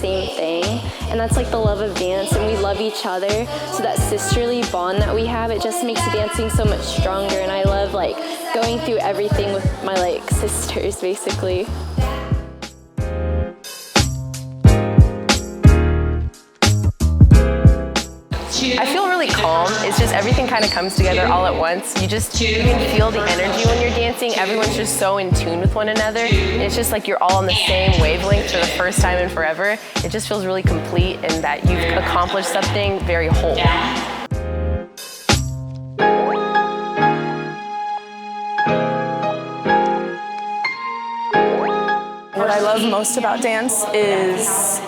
same thing, and that's like the love of dance, and we love each other, so that sisterly bond that we have, it just makes dancing so much stronger, and I love like going through everything with my like sisters basically. I feel really calm. It's just everything kind of comes together all at once. You can feel the energy when you're dancing. Everyone's just so in tune with one another. It's just like you're all on the same wavelength for the first time in forever. It just feels really complete and that you've accomplished something very whole. What I love most about dance is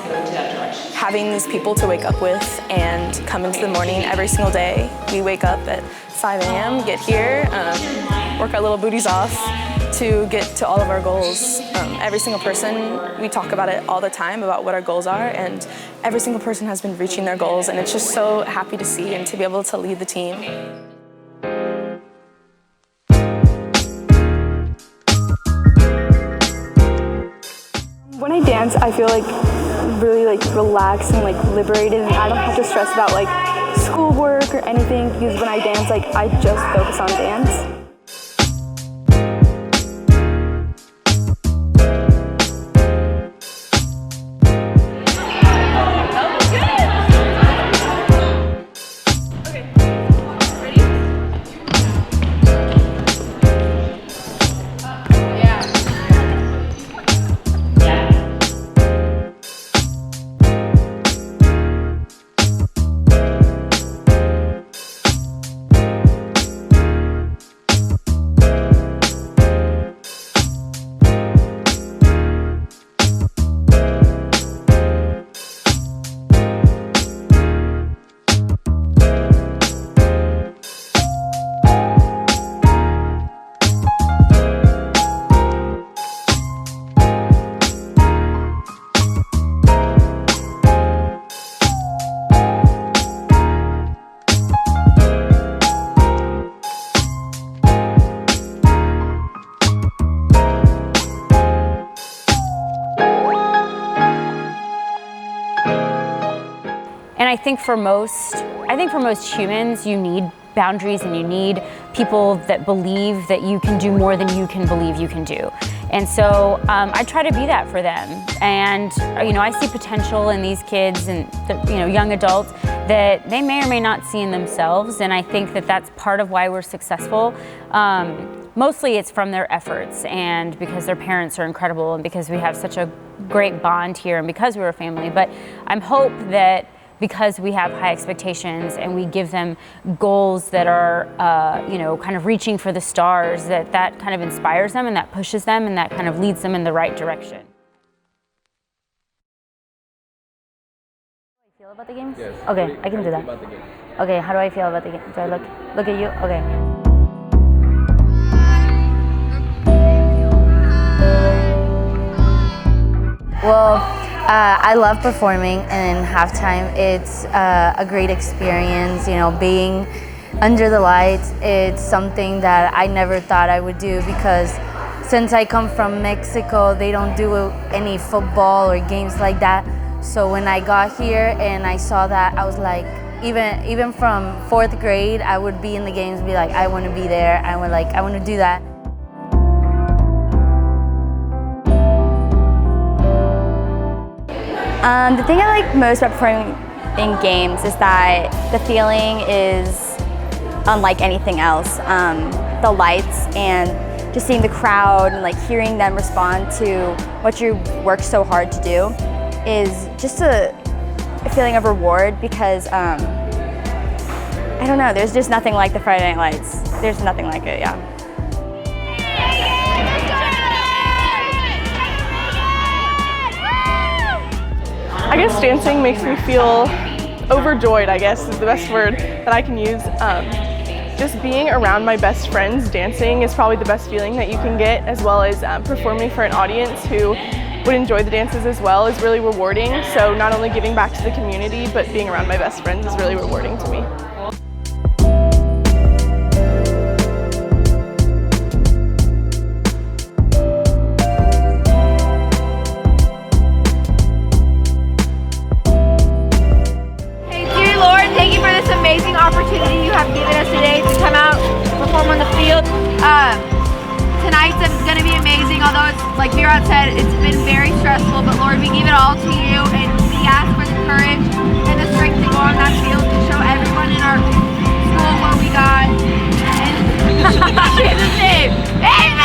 having these people to wake up with and come into the morning every single day. We wake up at 5 a.m., get here, work our little booties off to get to all of our goals. Every single person, we talk about it all the time about what our goals are, and every single person has been reaching their goals, and it's just so happy to see and to be able to lead the team. When I dance, I feel like really like relaxed and like liberated, and I don't have to stress about like schoolwork or anything, because when I dance, like I just focus on dance. And I think for most humans, you need boundaries and you need people that believe that you can do more than you can believe you can do. And so I try to be that for them. And I see potential in these kids and young adults that they may or may not see in themselves. And I think that that's part of why we're successful. Mostly it's from their efforts and because their parents are incredible and because we have such a great bond here and because we're a family. But I'm hope that because we have high expectations and we give them goals that are, kind of reaching for the stars, that kind of inspires them and that pushes them and that kind of leads them in the right direction. How do I feel about the games? Yes. Okay, I can do that. Okay, how do I feel about the game? Do I look at you? Okay. Well, I love performing in halftime. It's a great experience, being under the lights. It's something that I never thought I would do because since I come from Mexico, they don't do any football or games like that. So when I got here and I saw that, I was like, even from 4th grade, I would be in the games and be like, I want to be there. I want to do that. The thing I like most about performing in games is that the feeling is unlike anything else. The lights and just seeing the crowd and hearing them respond to what you worked so hard to do is just a feeling of reward because, I don't know, there's just nothing like the Friday Night Lights. There's nothing like it, yeah. I guess dancing makes me feel overjoyed, I guess is the best word that I can use. Just being around my best friends dancing is probably the best feeling that you can get, as well as performing for an audience who would enjoy the dances as well is really rewarding. So not only giving back to the community, but being around my best friends is really rewarding to me. Jesus' name. Amen.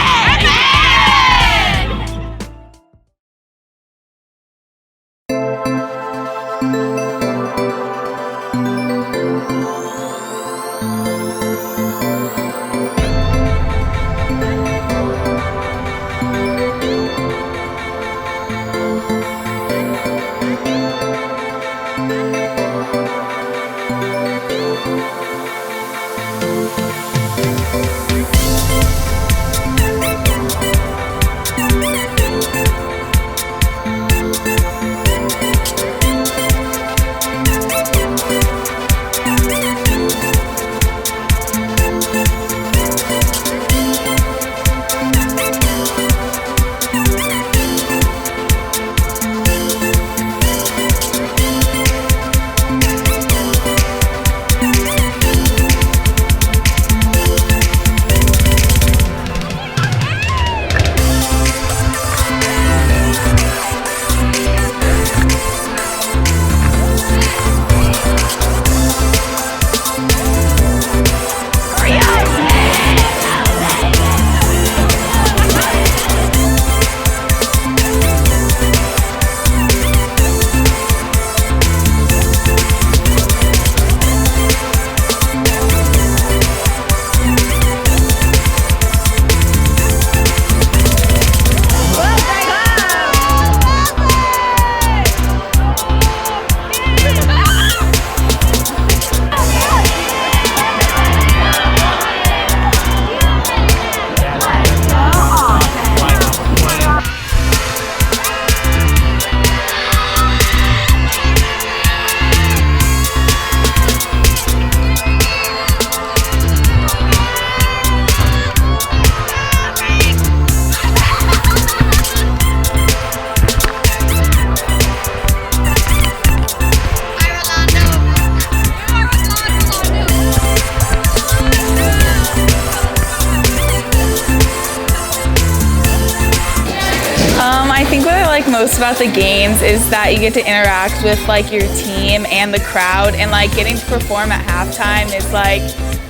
I think what I like most about the games is that you get to interact with like your team and the crowd, and like getting to perform at halftime is like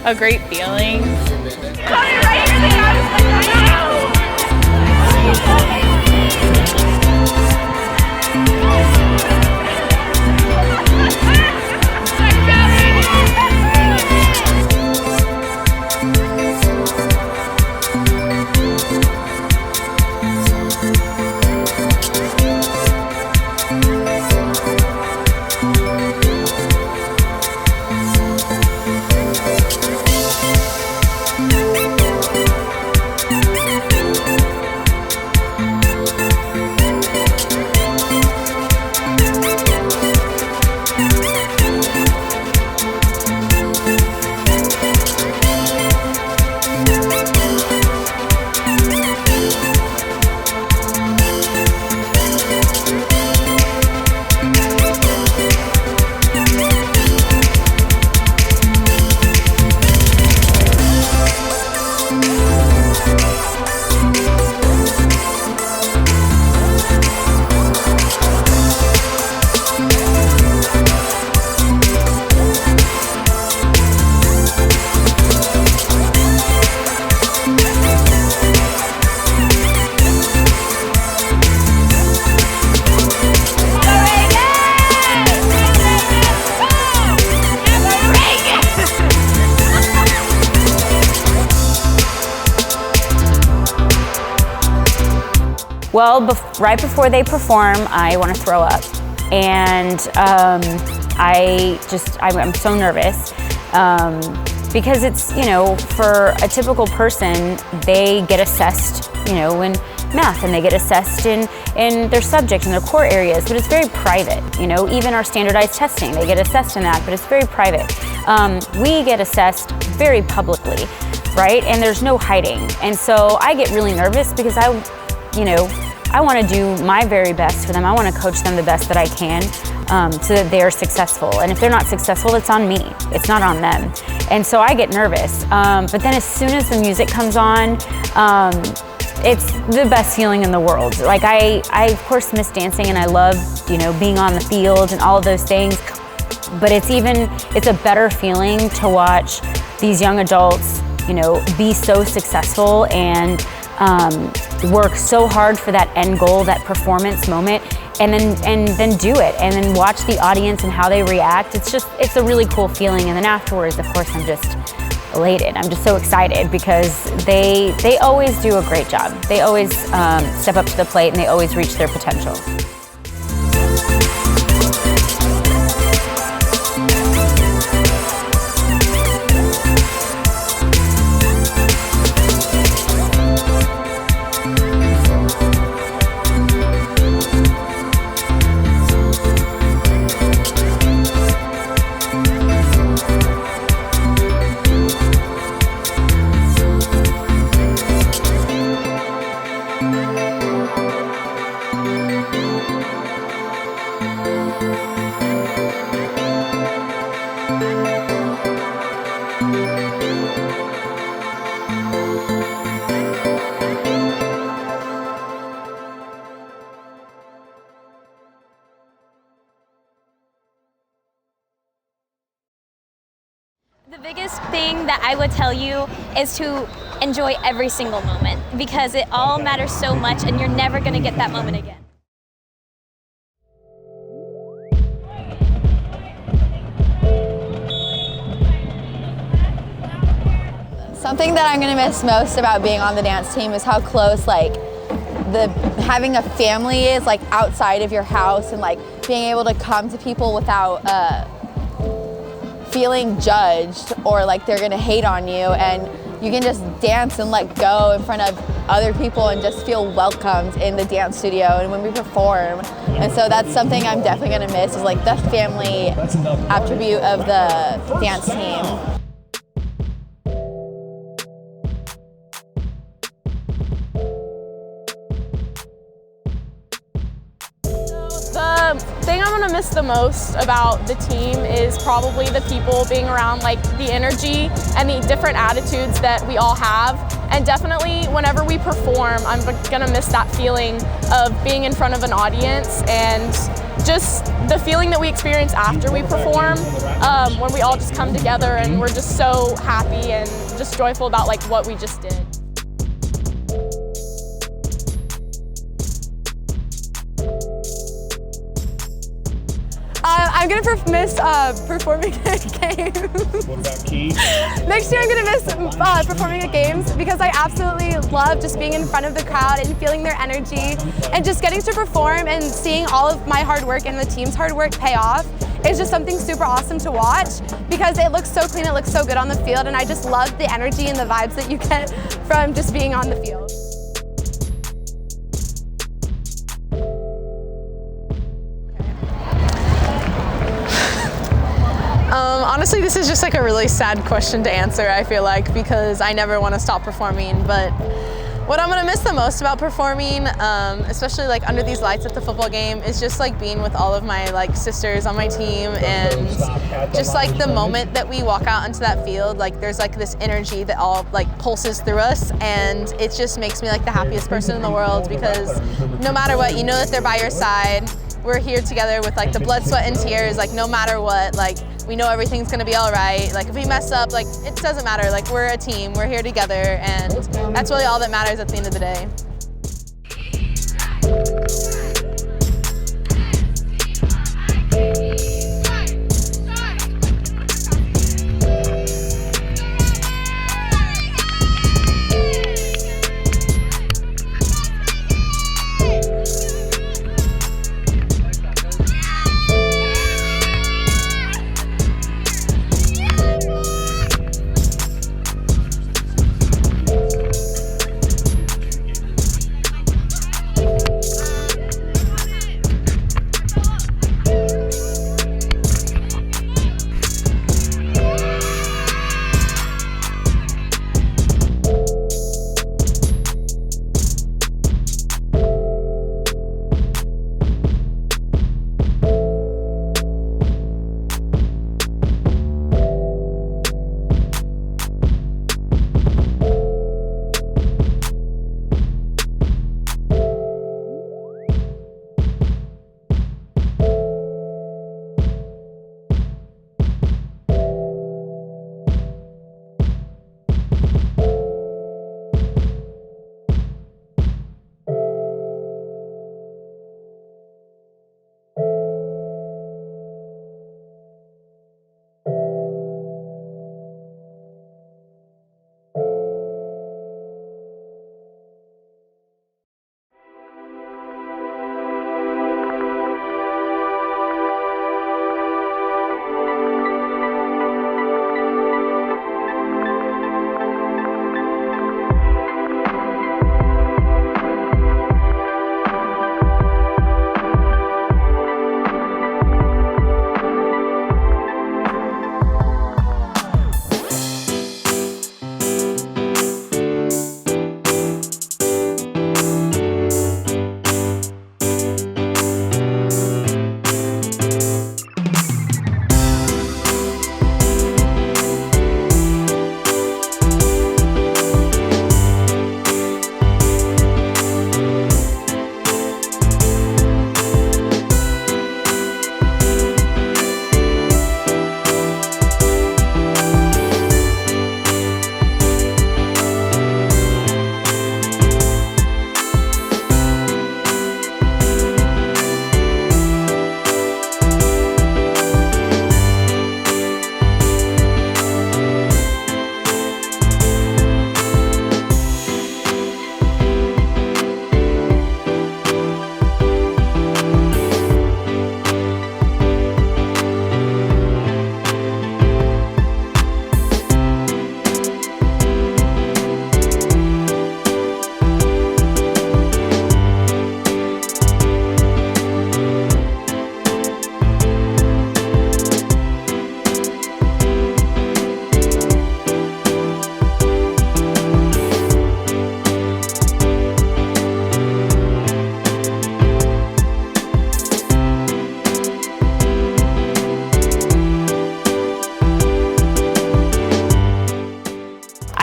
a great feeling. Well, right before they perform, I want to throw up. And I'm so nervous because it's, for a typical person, they get assessed, in math, and they get assessed in their subject and their core areas, but it's very private. Even our standardized testing, they get assessed in that, but it's very private. We get assessed very publicly, right? And there's no hiding. And so I get really nervous because I want to do my very best for them. I want to coach them the best that I can so that they are successful. And if they're not successful, it's on me. It's not on them. And so I get nervous. But then as soon as the music comes on, it's the best feeling in the world. Like I of course miss dancing, and I love, being on the field and all of those things. But it's a better feeling to watch these young adults be so successful and work so hard for that end goal, that performance moment, and then do it, and then watch the audience and how they react. It's a really cool feeling. And then afterwards, of course, I'm just elated. I'm just so excited because they always do a great job. They always step up to the plate and they always reach their potential. The biggest thing that I would tell you is to enjoy every single moment, because it all matters so much and you're never going to get that moment again. Something that I'm going to miss most about being on the dance team is how close having a family is, outside of your house, and being able to come to people without feeling judged or they're gonna hate on you, and you can just dance and let go in front of other people and just feel welcomed in the dance studio and when we perform. And so that's something I'm definitely gonna miss, is the family attribute of the dance team. The thing I'm gonna miss the most about the team is probably the people being around, the energy and the different attitudes that we all have. And definitely whenever we perform, I'm gonna miss that feeling of being in front of an audience, and just the feeling that we experience after we perform, when we all just come together and we're just so happy and just joyful about what we just did. I'm gonna miss performing at games. What about Key? Next year I'm gonna miss performing at games, because I absolutely love just being in front of the crowd and feeling their energy, and just getting to perform and seeing all of my hard work and the team's hard work pay off is just something super awesome to watch, because it looks so clean, it looks so good on the field, and I just love the energy and the vibes that you get from just being on the field. Honestly, this is just a really sad question to answer, I feel because I never want to stop performing. But what I'm going to miss the most about performing, especially under these lights at the football game, is just being with all of my sisters on my team, and just the moment that we walk out into that field, there's this energy that all pulses through us, and it just makes me the happiest person in the world, because no matter what, you know that they're by your side. We're here together with the blood, sweat, and tears, no matter what, we know everything's gonna be all right. If we mess up, it doesn't matter, we're a team, we're here together, and that's really all that matters at the end of the day.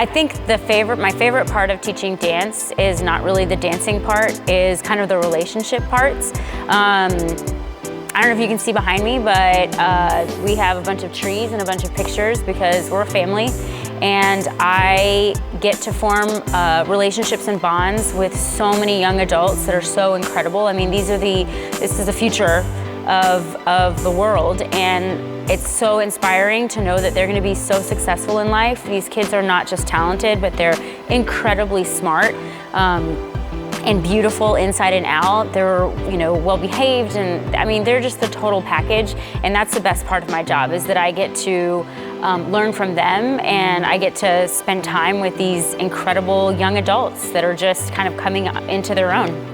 I think my favorite part of teaching dance is not really the dancing part, is kind of the relationship parts. I don't know if you can see behind me, but we have a bunch of trees and a bunch of pictures because we're a family, and I get to form relationships and bonds with so many young adults that are so incredible. I mean, this is the future of the world, and it's so inspiring to know that they're going to be so successful in life. These kids are not just talented, but they're incredibly smart and beautiful inside and out. They're, well behaved, and I mean, they're just the total package. And that's the best part of my job, is that I get to learn from them, and I get to spend time with these incredible young adults that are just kind of coming into their own.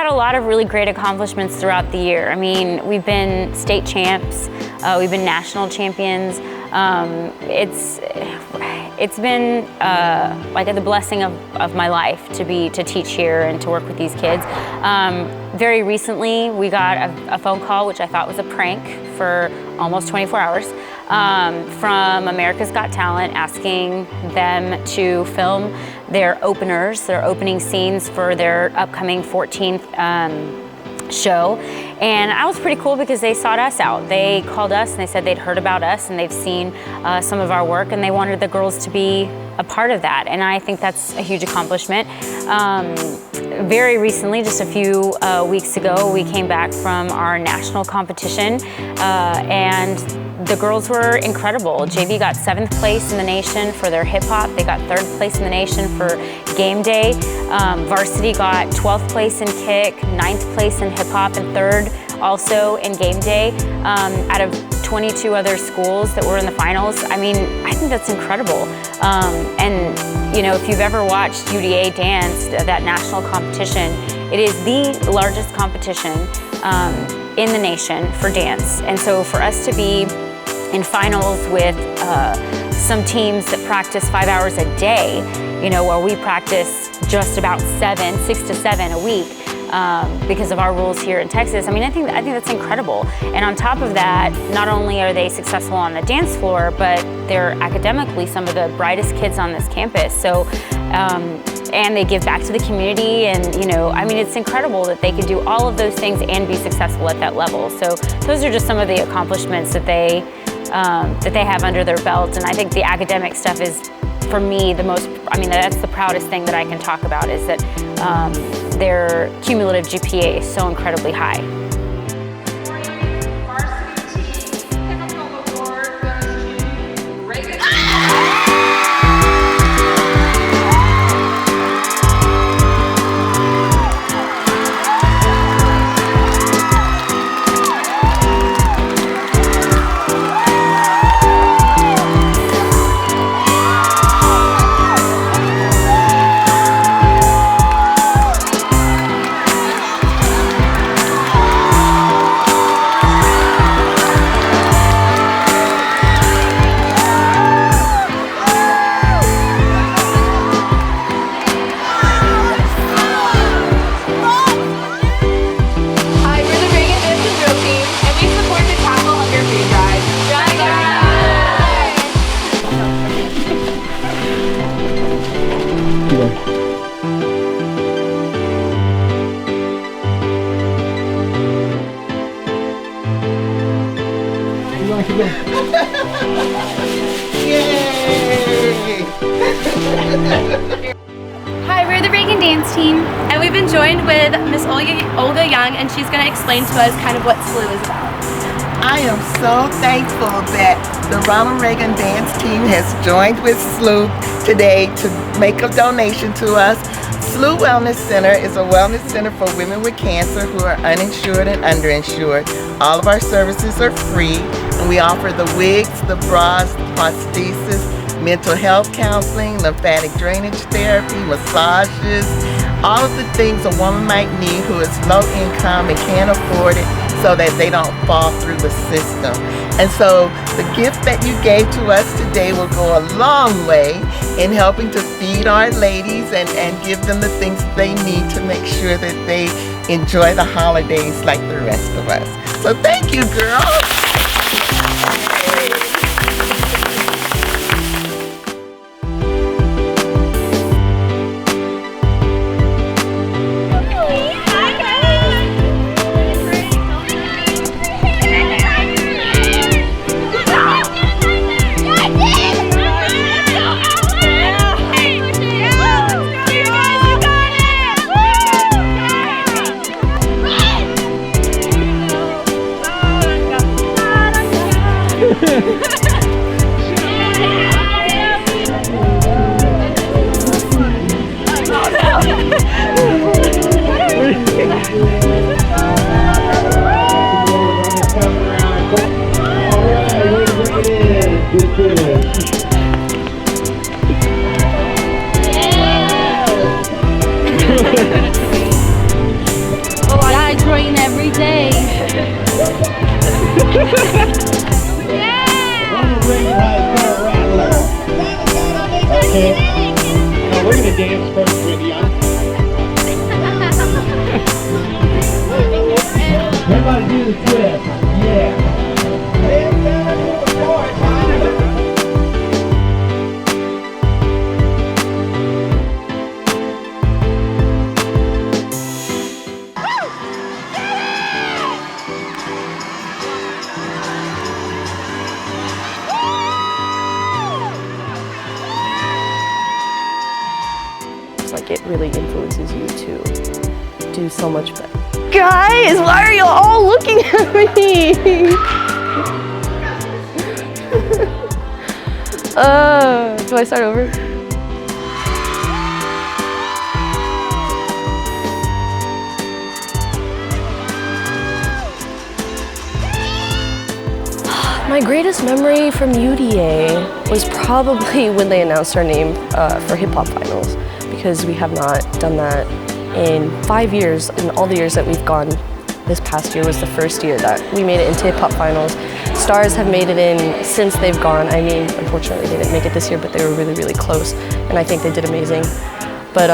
A lot of really great accomplishments throughout the year. I mean, we've been state champs, we've been national champions. It's been like the blessing of my life to teach here and to work with these kids. Very recently, we got a phone call, which I thought was a prank, for almost 24 hours from America's Got Talent, asking them to film their opening scenes for their upcoming 14th show. And I was pretty cool because they sought us out. They called us and they said they'd heard about us and they've seen some of our work, and they wanted the girls to be a part of that. And I think that's a huge accomplishment. Very recently, just a few weeks ago, we came back from our national competition, and the girls were incredible. JV got 7th place in the nation for their hip hop. They got 3rd place in the nation for game day. Varsity got 12th place in kick, 9th place in hip hop, and 3rd also in game day, out of 22 other schools that were in the finals. I mean, I think that's incredible. And if you've ever watched UDA dance, that national competition, it is the largest competition in the nation for dance. And so for us to be in finals with some teams that practice 5 hours a day, where we practice just about 6 to 7 a week, because of our rules here in Texas. I mean, I think that's incredible. And on top of that, not only are they successful on the dance floor, but they're academically some of the brightest kids on this campus. So, and they give back to the community, and I mean, it's incredible that they can do all of those things and be successful at that level. So those are just some of the accomplishments that they have under their belt. And I think the academic stuff is, for me, that's the proudest thing that I can talk about, is that their cumulative GPA is so incredibly high. Hi, we're the Reagan Dance team, and we've been joined with Miss Olga Young, and she's going to explain to us kind of what SLU is about. I am so thankful that the Ronald Reagan Dance team has joined with SLU today to make a donation to us. SLU Wellness Center is a wellness center for women with cancer who are uninsured and underinsured. All of our services are free, and we offer the wigs, the bras, the prosthesis, mental health counseling, lymphatic drainage therapy, massages, all of the things a woman might need who is low income and can't afford it, so that they don't fall through the system. And so the gift that you gave to us today will go a long way in helping to feed our ladies and give them the things they need to make sure that they enjoy the holidays like the rest of us. So thank you, girls. I train every day. Okay. Now we're going to dance first with you. Everybody do the twist. Yeah. Like, it really influences you to do so much better. Guys, why are you all looking at me? Do I start over? My greatest memory from UDA was probably when they announced our name for Hip Hop Finals, because we have not done that in 5 years. In all the years that we've gone, this past year was the first year that we made it into Hip Hop Finals. Stars have made it in since they've gone. I mean, unfortunately they didn't make it this year, but they were really, really close, and I think they did amazing. But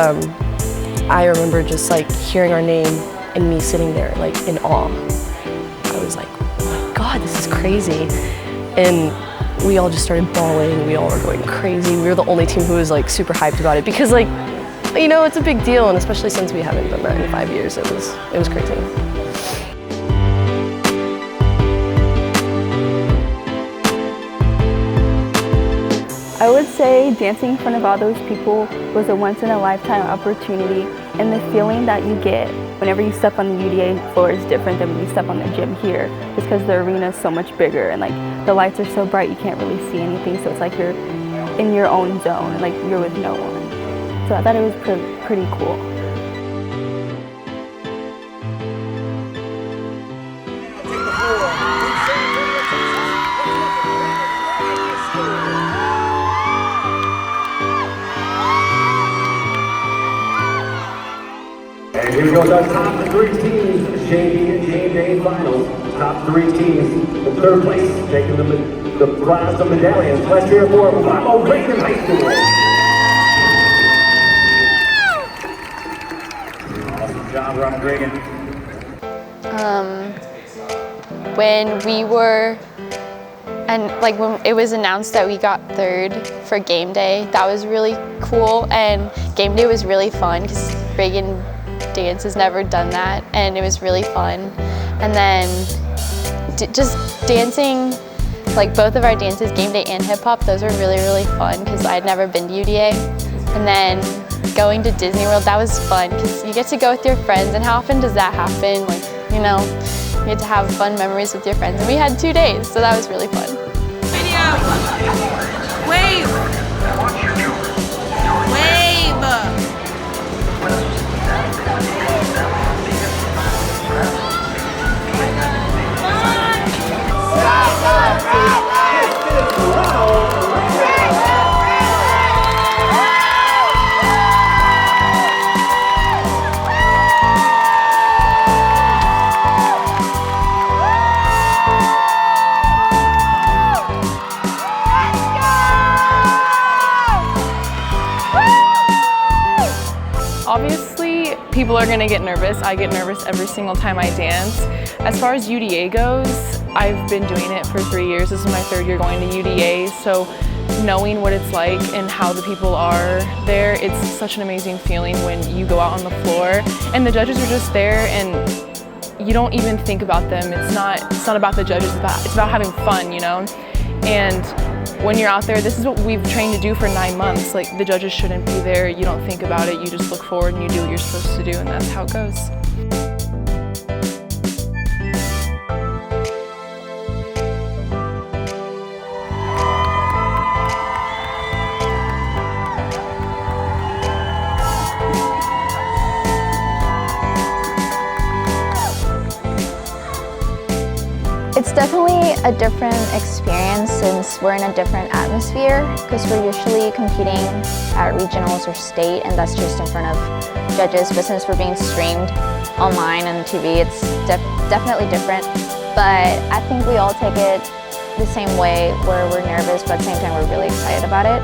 I remember just like hearing our name and me sitting there like in awe. I was like, oh my God, this is crazy. And we all just started bawling. We all were going crazy. We were the only team who was like super hyped about it because like, you know, it's a big deal, and especially since we haven't done that in 5 years, it was crazy. I would say dancing in front of all those people was a once-in-a-lifetime opportunity, and the feeling that you get whenever you step on the UDA floor is different than when you step on the gym here, just because the arena is so much bigger and like the lights are so bright you can't really see anything, so it's like you're in your own zone and like you're with no one. So I thought it was pretty cool. And here we go, the top 3 teams, JV finals. Top 3 teams, the 3rd place, taking the prize of medallions. Let's hear it for Rolando Reagan High School. Awesome job, Ronald Reagan. When we were, when it was announced that we got 3rd for game day, that was really cool, and game day was really fun because Reagan Dance has never done that, and it was really fun. And then just dancing, like both of our dances, game day and hip hop, those were really fun because I had never been to UDA. And then going to Disney World, that was fun because you get to go with your friends, and how often does that happen? Like, you know, you get to have fun memories with your friends, and we had 2 days, so that was really fun. Video! Wave! Wave! Obviously, people are gonna get nervous. I get nervous every single time I dance. As far as UDA goes, I've been doing it for 3 years. This is my 3rd year going to UDA, so knowing what it's like and how the people are there, it's such an amazing feeling when you go out on the floor and the judges are just there and you don't even think about them. It's not about the judges, it's about having fun, you know? And when you're out there, this is what we've trained to do for 9 months. Like, the judges shouldn't be there. You don't think about it. You just look forward and you do what you're supposed to do, and that's how it goes. It's definitely a different experience since we're in a different atmosphere, because we're usually competing at regionals or state, and that's just in front of judges. But since we're being streamed online and TV, it's definitely different. But I think we all take it the same way, where we're nervous, but at the same time we're really excited about it.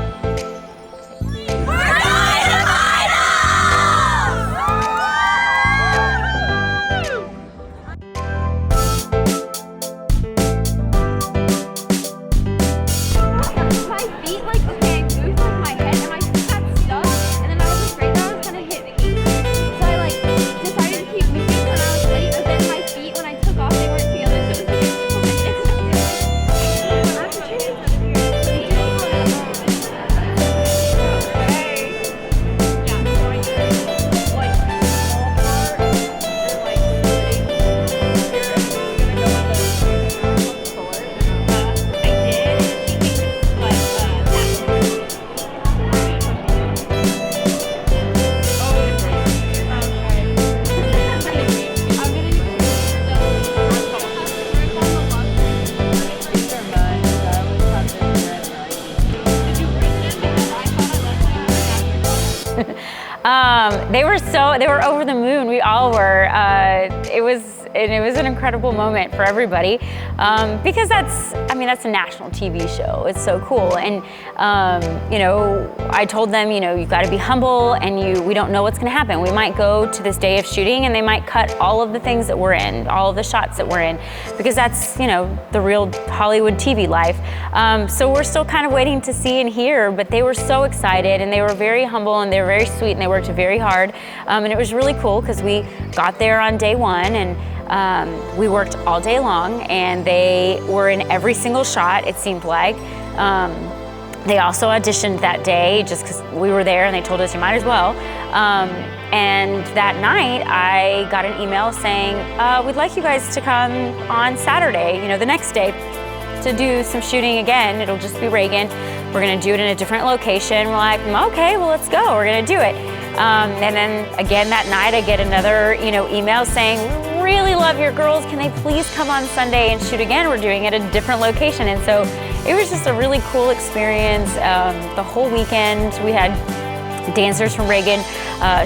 They were over the moon. We all were. It was And it was an incredible moment for everybody because that's a national TV show. It's so cool. And, you know, I told them, you know, you've got to be humble and we don't know what's going to happen. We might go to this day of shooting and they might cut all of the things that we're in, all of the shots that we're in, because that's, you know, the real Hollywood TV life. So we're still kind of waiting to see and hear, but they were so excited and they were very humble and they were very sweet and they worked very hard. And it was really cool because we got there on day one and we worked all day long and they were in every single shot, it seemed like. They also auditioned that day just because we were there and they told us you might as well. And that night I got an email saying, we'd like you guys to come on Saturday, you know, the next day, to do some shooting again. It'll just be Reagan. We're gonna do it in a different location. We're like, okay, well, let's go, we're gonna do it. And then again that night I get another, you know, email saying, we really love your girls, can they please come on Sunday and shoot again? We're doing it at a different location. And so it was just a really cool experience. The whole weekend we had dancers from Reagan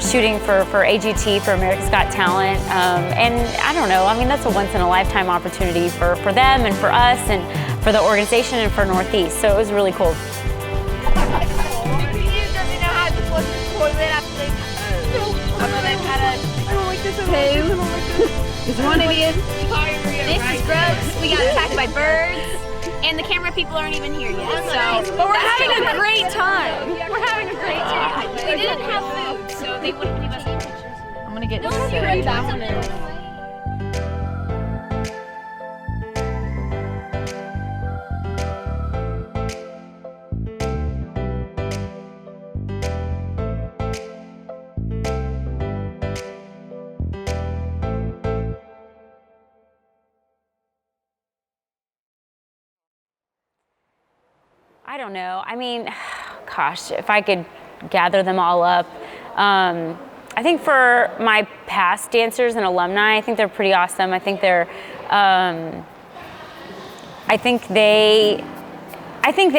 shooting for AGT, for America's Got Talent. And I don't know, I mean, that's a once in a lifetime opportunity for them and for us and for the organization and for Northeast. So it was really cool. Is one of you? This is gross. We got attacked by birds. And the camera people aren't even here yet, so. But we're having a great time. We're having a great time. We didn't have food, so they wouldn't give us any pictures. I'm gonna get that one in. I don't know. I mean, gosh, if I could gather them all up. I think for my past dancers and alumni, I think they're pretty awesome. I think they're, I think they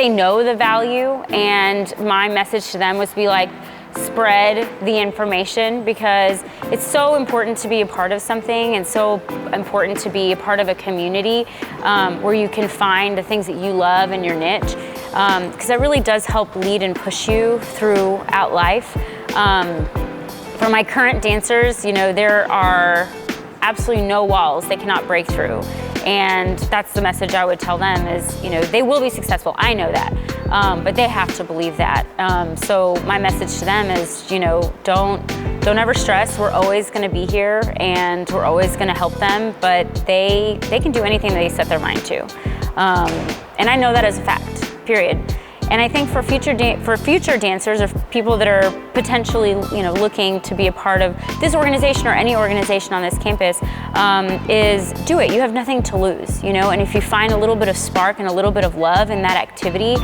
know the value, and my message to them was to be like, spread the information, because it's so important to be a part of something and so important to be a part of a community where you can find the things that you love and your niche, because that really does help lead and push you throughout life. For my current dancers, you know, there are absolutely no walls they cannot break through. And that's the message I would tell them is, you know, they will be successful, I know that, but they have to believe that. So my message to them is, you know, don't ever stress. We're always gonna be here and we're always gonna help them, but they can do anything they set their mind to. And I know that as a fact, period. And I think for future dancers or people that are potentially, you know, looking to be a part of this organization or any organization on this campus, is do it. You have nothing to lose, you know. And if you find a little bit of spark and a little bit of love in that activity,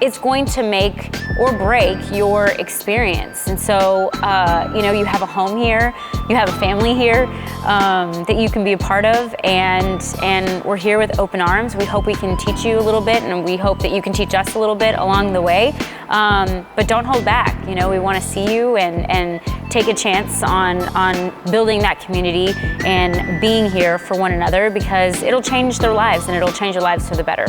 it's going to make or break your experience. And so, you know, you have a home here, you have a family here that you can be a part of, and we're here with open arms. We hope we can teach you a little bit, and we hope that you can teach us a little bit along the way, but don't hold back. You know, we want to see you and take a chance on building that community and being here for one another, because it'll change their lives and it'll change their lives for the better.